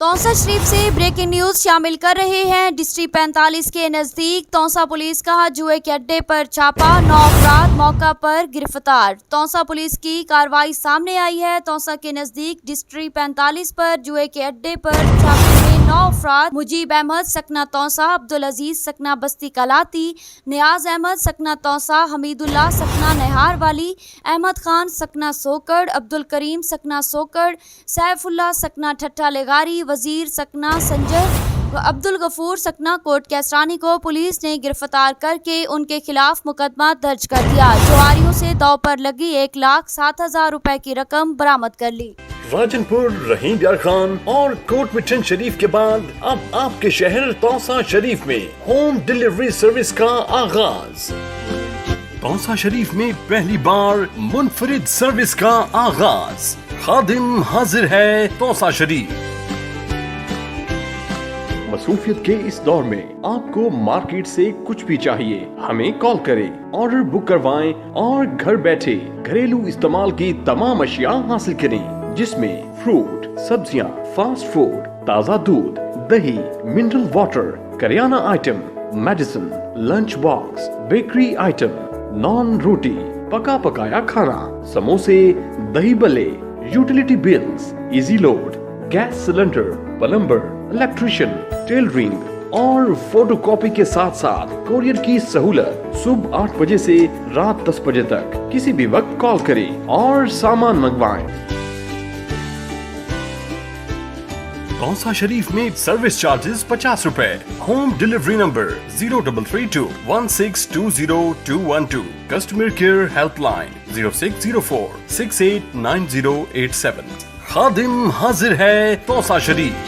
तौसा शरीफ से breaking news शामिल कर रहे हैं। डिस्ट्रिक्ट 45 के नजदीक तौसा पुलिस का जुए के अड्डे पर छापा, 9 अफराद मौका पर गिरफ्तार। तौसा पुलिस की कार्रवाई सामने आई है। तौसा के नजदीक डिस्ट्रिक्ट 45 पर जुए के अड्डे पर छापे में 9 अफराद मुजीब अहमद सकना तौसा, अब्दुल अजीज सकना बस्ती कलाती, नियाज अहमद सकना तौसा, हमीदुल्लाह सकना नहार वाली, अहमद खान सकना सोकड़, अब्दुल करीम सकना सोकड़, सैफुल्लाह सकना ठट्ठा लेगारी, वजीर सकना संजर व अब्दुल गफूर सकना कोट कैसरानी को पुलिस ने गिरफ्तार करके उनके खिलाफ मुकदमा दर्ज कर दिया। जुआरियों से दांव पर लगी 1,07,000 रुपए की रकम बरामद कर ली। राजनपुर, रहीम यार खान और कोट मिठन शरीफ के बाद अब आपके शहर तौसा शरीफ में होम डिलीवरी सर्विस का आगाज। तौसा शरीफ में पहली बार मुनफरिद सर्विस का आगाज। खादिम हाजिर है तौसा शरीफ। मसरूफियत के इस दौर में आपको मार्केट से कुछ भी चाहिए, हमें कॉल करें, ऑर्डर बुक करवाएं और घर बैठे घरेलू इस्तेमाल की तमाम अशिया हासिल करें, जिसमें फ्रूट, सब्जियां, फास्ट फूड, ताज़ा दूध, दही, मिनरल वाटर, करियाना item, medicine, lunch box, bakery item, नॉन रोटी, पका पकाया खाना, समोसे, दही बल्ले, utility bills, easy load, gas cylinder, plumber, electrician, tailoring और फोटोकॉपी के साथ साथ कोरियर की सहूलत। सुबह 8 बजे से रात 10 बजे तक किसी भी वक्त कॉल करें और सामान मंगवाएं। तौसा शरीफ में सर्विस चार्जेस 50 रुपए। Home delivery number 0332 1620 customer care helpline 0604 689087। खादिम हाजिर है तौसा शरीफ।